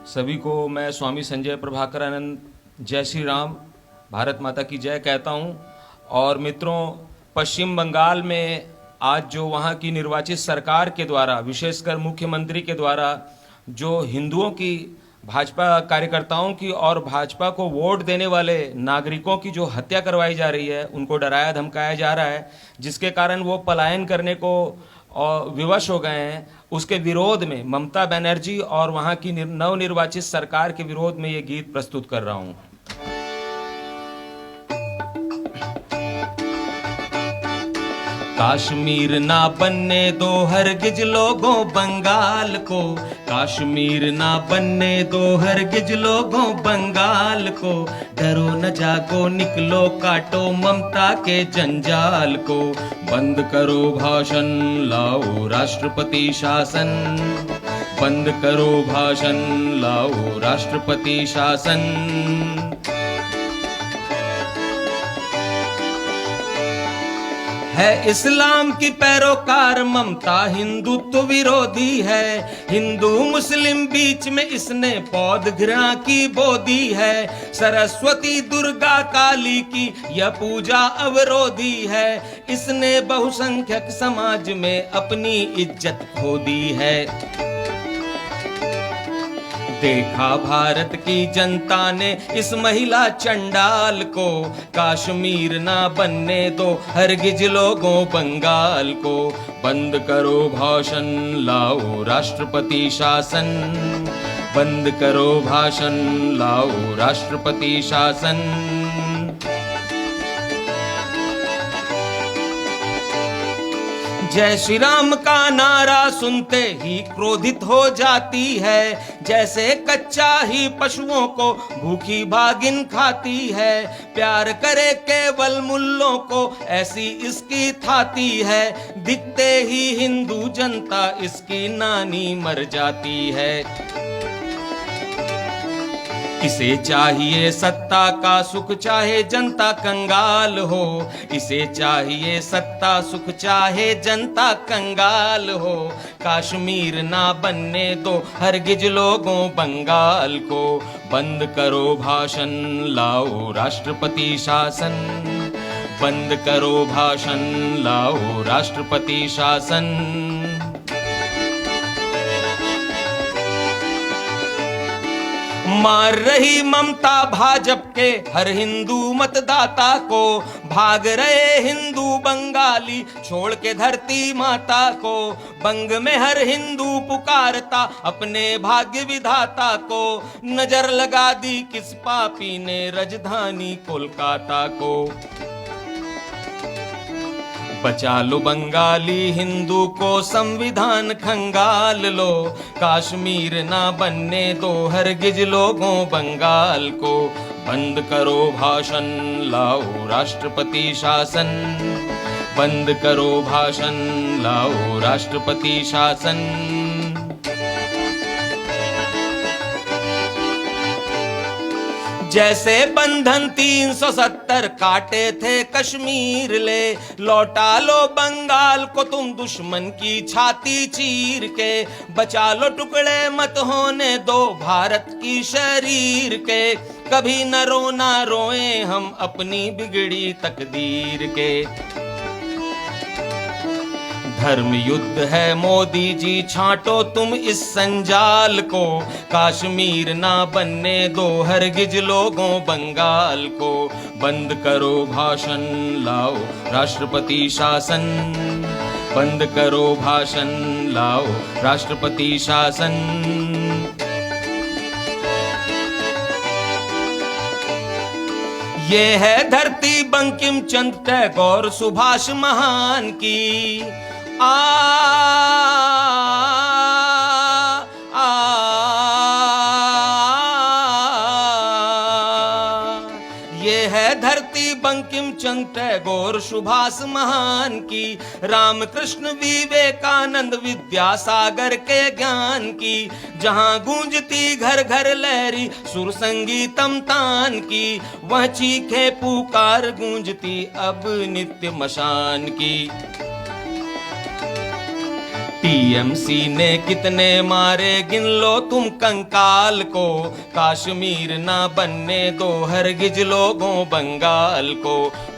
सभी को मैं स्वामी संजय प्रभाकरानंद जय श्री राम, भारत माता की जय कहता हूं। और मित्रों, पश्चिम बंगाल में आज जो वहां की निर्वाचित सरकार के द्वारा, विशेषकर मुख्यमंत्री के द्वारा जो हिंदुओं की, भाजपा कार्यकर्ताओं की और भाजपा को वोट देने वाले नागरिकों की जो हत्या करवाई जा रही है, उनको डराया धमकाया जा रहा है, जिसके कारण वो पलायन करने को और विवश हो गए हैं। उसके विरोध में ममता बनर्जी और वहां की नवनिर्वाचित सरकार के विरोध में ये गीत प्रस्तुत कर रहा हूं। काश्मीर ना बनने दो हरगिज लोगों बंगाल को, काश्मीर ना बनने दो हरगिज लोगों बंगाल को। डरो न जागो निकलो काटो ममता के जंजाल को। बंद करो भाषण लाओ राष्ट्रपति शासन, बंद करो भाषण लाओ राष्ट्रपति शासन। है इस्लाम की पैरोकार ममता हिंदुत्व विरोधी है। हिंदू मुस्लिम बीच में इसने पौध घृणा की बोदी है। सरस्वती दुर्गा काली की यह पूजा अवरोधी है। इसने बहुसंख्यक समाज में अपनी इज्जत खो दी है। देखा भारत की जनता ने इस महिला चंडाल को। काश्मीर ना बनने दो हरगिज लोगों बंगाल को। बंद करो भाषण लाओ राष्ट्रपति शासन, बंद करो भाषण लाओ राष्ट्रपति शासन। जय श्री राम का नारा सुनते ही क्रोधित हो जाती है। जैसे कच्चा ही पशुओं को भूखी भागिन खाती है। प्यार करे केवल मुल्लों को ऐसी इसकी थाती है। दिखते ही हिंदू जनता इसकी नानी मर जाती है। इसे चाहिए सत्ता का सुख चाहे जनता कंगाल हो। इसे चाहिए सत्ता सुख चाहे जनता कंगाल हो। काश्मीर ना बनने दो हरगिज लोगों बंगाल को। बंद करो भाषण लाओ राष्ट्रपति शासन, बंद करो भाषण लाओ राष्ट्रपति शासन। मार रही ममता भाजपा के हर हिंदू मतदाता को। भाग रहे हिंदू बंगाली छोड़ के धरती माता को। बंग में हर हिंदू पुकारता अपने भाग्य विधाता को। नजर लगा दी किस पापी ने राजधानी कोलकाता को। बचा लो बंगाली हिंदू को संविधान खंगाल लो। काश्मीर ना बनने दो हरगिज लोगों बंगाल को। बंद करो भाषण लाओ राष्ट्रपति शासन, बंद करो भाषण लाओ राष्ट्रपति शासन। जैसे बंधन 370 काटे थे कश्मीर ले। लौटा लो बंगाल को तुम दुश्मन की छाती चीर के। बचा लो टुकड़े मत होने दो भारत की शरीर के। कभी न रोना रोए हम अपनी बिगड़ी तकदीर के। धर्म युद्ध है मोदी जी छांटो तुम इस संजाल को। काश्मीर ना बनने दो हरगिज लोगों बंगाल को। बंद करो भाषण लाओ राष्ट्रपति शासन, बंद करो भाषण लाओ राष्ट्रपति शासन। ये है धरती बंकिम चंद्र टैगोर सुभाष महान की। आ, आ, ये है धरती बंकिम चंद्र टैगोर सुभाष महान की। रामकृष्ण विवेकानंद विद्यासागर के ज्ञान की। जहां गूंजती घर घर लहरी सुर संगीतम तान की। वह चीखे पुकार गूंजती अब नित्य मशान की। टीएमसी ने कितने मारे गिन लो तुम कंकाल को, कश्मीर ना बनने दो हरगिज लोगों बंगाल को।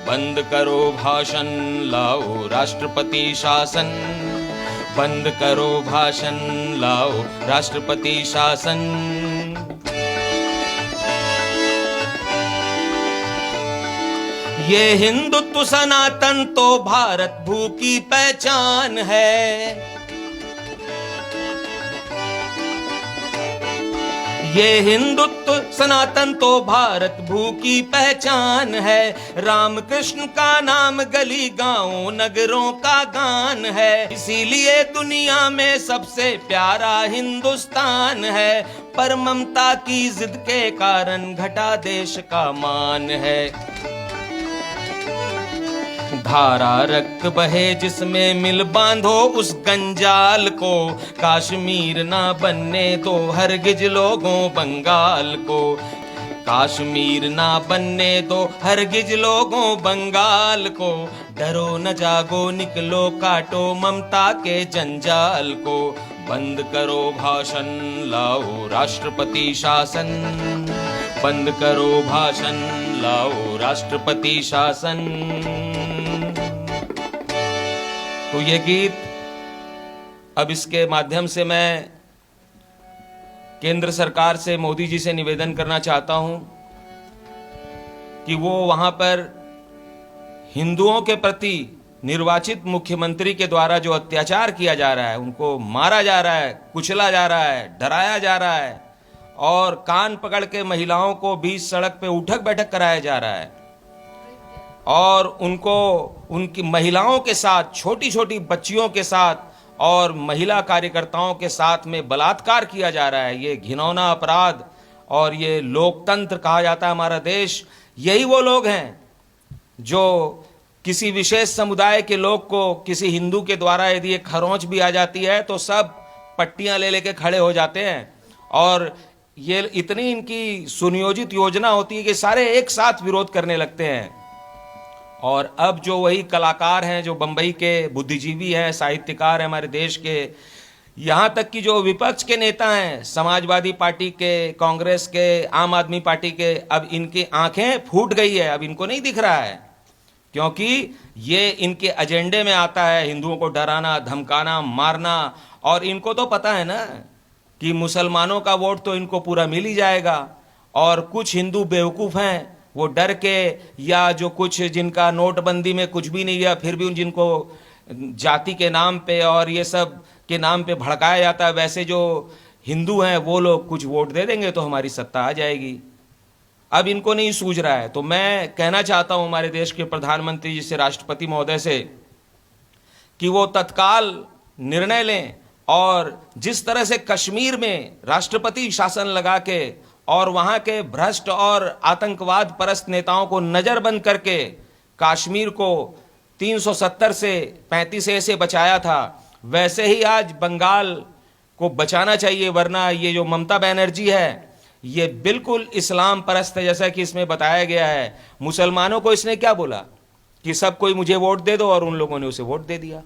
बंद करो भाषण लाओ राष्ट्रपति शासन, बंद करो भाषण लाओ राष्ट्रपति शासन। ये हिंदुत्व सनातन तो भारत भू की पहचान है, ये हिंदुत्व सनातन तो भारत भू की पहचान है। राम कृष्ण का नाम गली गांव नगरों का गान है, इसीलिए दुनिया में सबसे प्यारा हिंदुस्तान है। पर ममता की जिद के कारण घटा देश का मान है। धारा रक्त बहे जिसमें मिल बांधो उस गंजाल को, कश्मीर ना बनने दो हरगिज लोगों बंगाल को। कश्मीर ना बनने दो हरगिज लोगों बंगाल को। डरो न जागो निकलो काटो ममता के जंजाल को। बंद करो भाषण लाओ राष्ट्रपति शासन, बंद करो भाषण लाओ राष्ट्रपति शासन। तो ये गीत, अब इसके माध्यम से मैं केंद्र सरकार से, मोदी जी से निवेदन करना चाहता हूं कि वो वहां पर हिंदुओं के प्रति निर्वाचित मुख्यमंत्री के द्वारा जो अत्याचार किया जा रहा है, उनको मारा जा रहा है, कुचला जा रहा है, डराया जा रहा है और कान पकड़ के महिलाओं को बीच सड़क पे उठक बैठक कराया जा रहा है और उनको, उनकी महिलाओं के साथ, छोटी छोटी बच्चियों के साथ और महिला कार्यकर्ताओं के साथ में बलात्कार किया जा रहा है। ये घिनौना अपराध और ये लोकतंत्र कहा जाता है हमारा देश। यही वो लोग हैं जो किसी विशेष समुदाय के लोग को, किसी हिंदू के द्वारा यदि एक खरोंच भी आ जाती है तो सब पट्टियां ले लेके खड़े हो जाते हैं और ये इतनी इनकी सुनियोजित योजना होती है कि सारे एक साथ विरोध करने लगते हैं। और अब जो वही कलाकार हैं, जो बंबई के बुद्धिजीवी हैं, साहित्यकार हैं हमारे देश के, यहाँ तक कि जो विपक्ष के नेता हैं, समाजवादी पार्टी के, कांग्रेस के, आम आदमी पार्टी के, अब इनकी आंखें फूट गई है, अब इनको नहीं दिख रहा है क्योंकि ये इनके एजेंडे में आता है हिंदुओं को डराना, धमकाना, मारना। और इनको तो पता है ना कि मुसलमानों का वोट तो इनको पूरा मिल ही जाएगा और कुछ हिंदू बेवकूफ़ हैं, वो डर के, या जो कुछ जिनका नोटबंदी में कुछ भी नहीं गया फिर भी उन जिनको जाति के नाम पे और ये सब के नाम पे भड़काया जाता है, वैसे जो हिंदू हैं वो लोग कुछ वोट दे देंगे तो हमारी सत्ता आ जाएगी। अब इनको नहीं सूझ रहा है। तो मैं कहना चाहता हूं हमारे देश के प्रधानमंत्री जी से, राष्ट्रपति महोदय से, कि वो तत्काल निर्णय लें और जिस तरह से कश्मीर में राष्ट्रपति शासन लगा के और वहां के भ्रष्ट और आतंकवाद परस्त नेताओं को नजरबंद करके कश्मीर को 370 से 35 से बचाया था, वैसे ही आज बंगाल को बचाना चाहिए। वरना ये जो ममता बनर्जी है ये बिल्कुल इस्लाम परस्त है, जैसा कि इसमें बताया गया है। मुसलमानों को इसने क्या बोला कि सब कोई मुझे वोट दे दो और उन लोगों ने उसे वोट दे दिया,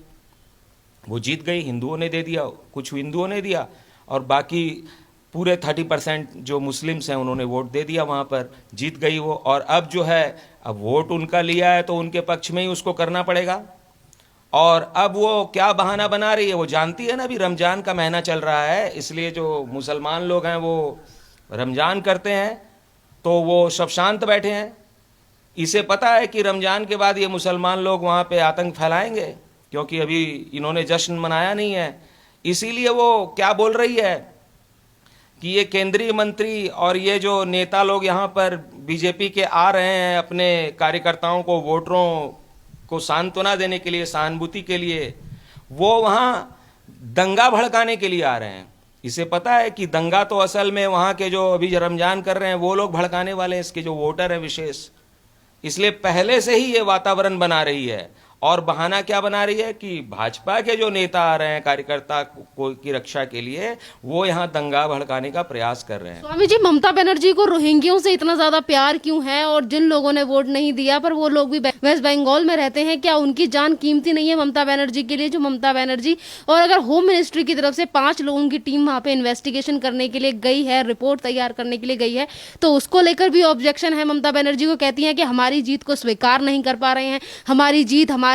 वो जीत गई। हिंदुओं ने दे दिया, कुछ हिंदुओं ने दिया और बाकी पूरे 30% जो मुस्लिम्स हैं उन्होंने वोट दे दिया, वहाँ पर जीत गई वो। और अब जो है, अब वोट उनका लिया है तो उनके पक्ष में ही उसको करना पड़ेगा। और अब वो क्या बहाना बना रही है, वो जानती है ना अभी रमज़ान का महीना चल रहा है, इसलिए जो मुसलमान लोग हैं वो रमज़ान करते हैं तो वो सब शांत बैठे हैं। इसे पता है कि रमज़ान के बाद ये मुसलमान लोग वहाँ पे आतंक फैलाएंगे क्योंकि अभी इन्होंने जश्न मनाया नहीं है। इसीलिए वो क्या बोल रही है कि ये केंद्रीय मंत्री और ये जो नेता लोग यहाँ पर बीजेपी के आ रहे हैं अपने कार्यकर्ताओं को, वोटरों को सांत्वना देने के लिए, सहानुभूति के लिए, वो वहाँ दंगा भड़काने के लिए आ रहे हैं। इसे पता है कि दंगा तो असल में वहाँ के जो अभी रमज़ान कर रहे हैं वो लोग भड़काने वाले हैं, इसके जो वोटर हैं विशेष। इसलिए पहले से ही ये वातावरण बना रही है और बहाना क्या बना रही है कि भाजपा के जो नेता आ रहे हैं कार्यकर्ता को की रक्षा के लिए, वो यहाँ दंगा भड़काने का प्रयास कर रहे हैं। स्वामी जी, ममता बनर्जी को रोहिंग्यों से इतना ज्यादा प्यार क्यों है? और जिन लोगों ने वोट नहीं दिया पर वो लोग भी वेस्ट बंगाल में रहते हैं, क्या उनकी जान कीमती नहीं है ममता बनर्जी के लिए? जो ममता बनर्जी और अगर होम मिनिस्ट्री की तरफ से 5 लोगों की टीम वहां पे इन्वेस्टिगेशन करने के लिए गई है, रिपोर्ट तैयार करने के लिए गई है, तो उसको लेकर भी ऑब्जेक्शन है ममता बनर्जी को। कहती है कि हमारी जीत को स्वीकार नहीं कर पा रहे हैं, हमारी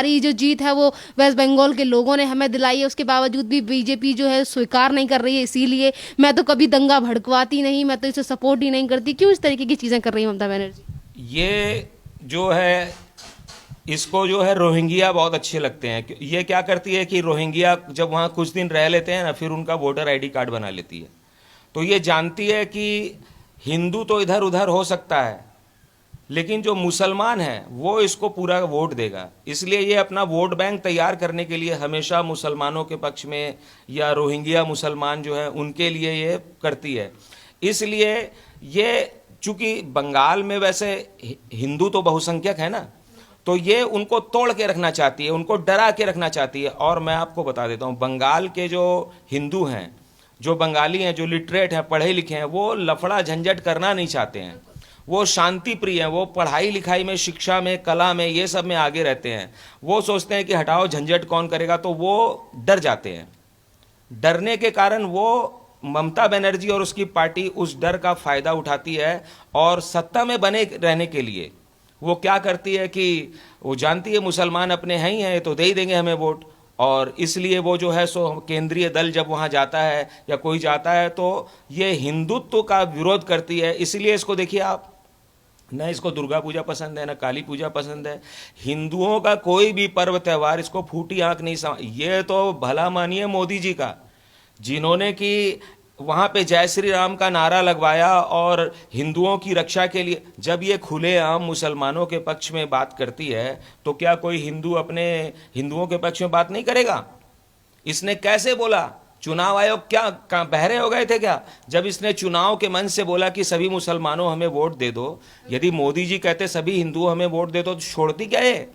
जो जीत है वो वेस्ट बंगाल के लोगों ने हमें दिलाई है, उसके बावजूद भी बीजेपी जो है स्वीकार नहीं कर रही है, इसीलिए मैं तो कभी दंगा भड़कवाती नहीं, मैं तो इसे सपोर्ट ही नहीं करती। क्यों इस तरीके की चीजें कर रही है ममता बनर्जी? ये जो है, इसको जो है रोहिंग्या बहुत अच्छे लगते हैं। ये क्या करती है कि रोहिंग्या जब वहाँ कुछ दिन रह लेते हैं ना, फिर उनका वोटर आईडी कार्ड बना लेती है। तो ये जानती है कि हिंदू तो इधर उधर हो सकता है, लेकिन जो मुसलमान है वो इसको पूरा वोट देगा। इसलिए ये अपना वोट बैंक तैयार करने के लिए हमेशा मुसलमानों के पक्ष में या रोहिंग्या मुसलमान जो है उनके लिए ये करती है। इसलिए ये चूंकि बंगाल में वैसे हिंदू तो बहुसंख्यक है ना, तो ये उनको तोड़ के रखना चाहती है, उनको डरा के रखना चाहती है। और मैं आपको बता देता हूँ, बंगाल के जो हिंदू हैं, जो बंगाली हैं, जो लिटरेट हैं, पढ़े लिखे हैं, वो लफड़ा झंझट करना नहीं चाहते हैं। वो शांति प्रिय हैं, वो पढ़ाई लिखाई में, शिक्षा में, कला में, ये सब में आगे रहते हैं। वो सोचते हैं कि हटाओ झंझट कौन करेगा, तो वो डर जाते हैं। डरने के कारण वो ममता बनर्जी और उसकी पार्टी उस डर का फायदा उठाती है और सत्ता में बने रहने के लिए वो क्या करती है कि वो जानती है मुसलमान अपने हैं ही हैं, तो दे ही देंगे हमें वोट। और इसलिए वो जो है सो केंद्रीय दल जब वहाँ जाता है या कोई जाता है तो ये हिंदुत्व का विरोध करती है। इसलिए इसको देखिए आप, न इसको दुर्गा पूजा पसंद है, न काली पूजा पसंद है। हिंदुओं का कोई भी पर्व त्यौहार इसको फूटी आंख नहीं समझ। ये तो भला मानिए मोदी जी का, जिन्होंने कि वहाँ पे जय श्री राम का नारा लगवाया और हिंदुओं की रक्षा के लिए। जब ये खुलेआम मुसलमानों के पक्ष में बात करती है तो क्या कोई हिंदू अपने हिंदुओं के पक्ष में बात नहीं करेगा? इसने कैसे बोला? चुनाव आयोग क्या बहरे हो गए थे क्या जब इसने चुनाव के मंच से बोला कि सभी मुसलमानों हमें वोट दे दो? यदि मोदी जी कहते सभी हिंदुओं हमें वोट दे दो, तो छोड़ती क्या है?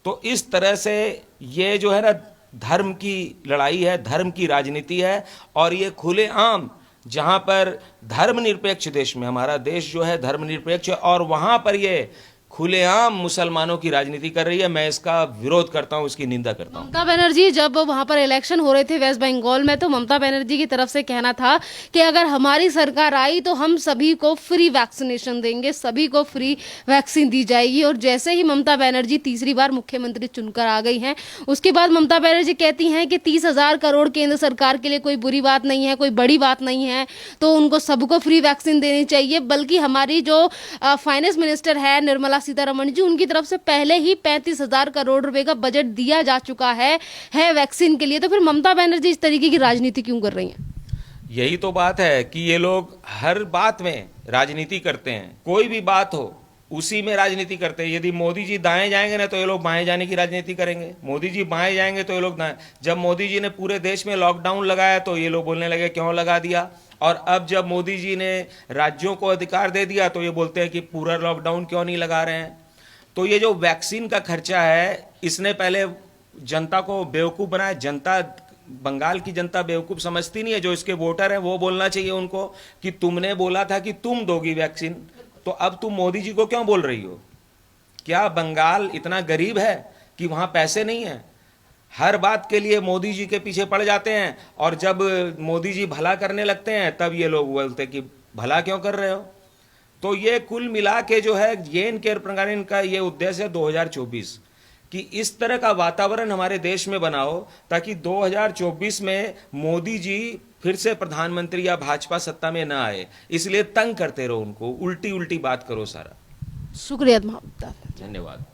तो इस तरह से ये जो है ना, धर्म की लड़ाई है, धर्म की राजनीति है। और ये खुलेआम, जहां पर धर्मनिरपेक्ष देश में, हमारा देश जो है धर्मनिरपेक्ष है, और वहां पर ये खुलेआम मुसलमानों की राजनीति कर रही है। मैं इसका विरोध करता हूं, इसकी निंदा करता हूं। ममता बनर्जी जब वहां पर इलेक्शन हो रहे थे वेस्ट बंगाल में, तो ममता बनर्जी की तरफ से कहना था कि अगर हमारी सरकार आई तो हम सभी को फ्री वैक्सीनेशन देंगे, सभी को फ्री वैक्सीन दी जाएगी। और जैसे ही ममता बनर्जी तीसरी बार मुख्यमंत्री चुनकर आ गई हैं, उसके बाद ममता बनर्जी कहती हैं कि 30,000 करोड़ केंद्र सरकार के लिए कोई बुरी बात नहीं है, कोई बड़ी बात नहीं है, तो उनको सबको फ्री वैक्सीन देनी चाहिए। बल्कि हमारी जो फाइनेंस मिनिस्टर है निर्मला सीतारमण जी, उनकी तरफ से पहले ही 35,000 करोड़ रुपए का बजट दिया जा चुका है वैक्सीन के लिए। तो फिर ममता बनर्जी इस तरीके की राजनीति क्यों कर रही हैं? यही तो बात है कि ये लोग हर बात में राजनीति करते हैं। कोई भी बात हो उसी में राजनीति करते हैं। यदि मोदी जी दाएं जाएंगे ना, तो ये लोग बाएं जाने की राजनीति करेंगे। मोदी जी बाएं जाएंगे तो ये लोग दाएं। जब मोदी जी ने पूरे देश में लॉकडाउन लगाया तो ये लोग बोलने लगे क्यों लगा दिया। और अब जब मोदी जी ने राज्यों को अधिकार दे दिया तो ये बोलते हैं कि पूरा लॉकडाउन क्यों नहीं लगा रहे हैं। तो ये जो वैक्सीन का खर्चा है, इसने पहले जनता को बेवकूफ़ बनाया। जनता, बंगाल की जनता बेवकूफ़ समझती नहीं है। जो इसके वोटर हैं वो बोलना चाहिए उनको कि तुमने बोला था कि तुम दोगी वैक्सीन, तो अब तुम मोदी जी को क्यों बोल रही हो? क्या बंगाल इतना गरीब है कि वहाँ पैसे नहीं है? हर बात के लिए मोदी जी के पीछे पड़ जाते हैं, और जब मोदी जी भला करने लगते हैं तब ये लोग बोलते हैं कि भला क्यों कर रहे हो। तो ये कुल मिला के जो है जेएन केयर प्रकारण का ये उद्देश्य है 2024 कि इस तरह का वातावरण हमारे देश में बनाओ ताकि 2024 में मोदी जी फिर से प्रधानमंत्री या भाजपा सत्ता में ना आए। इसलिए तंग करते रहो उनको, उल्टी उल्टी बात करो सारा। शुक्रिया। धन्यवाद।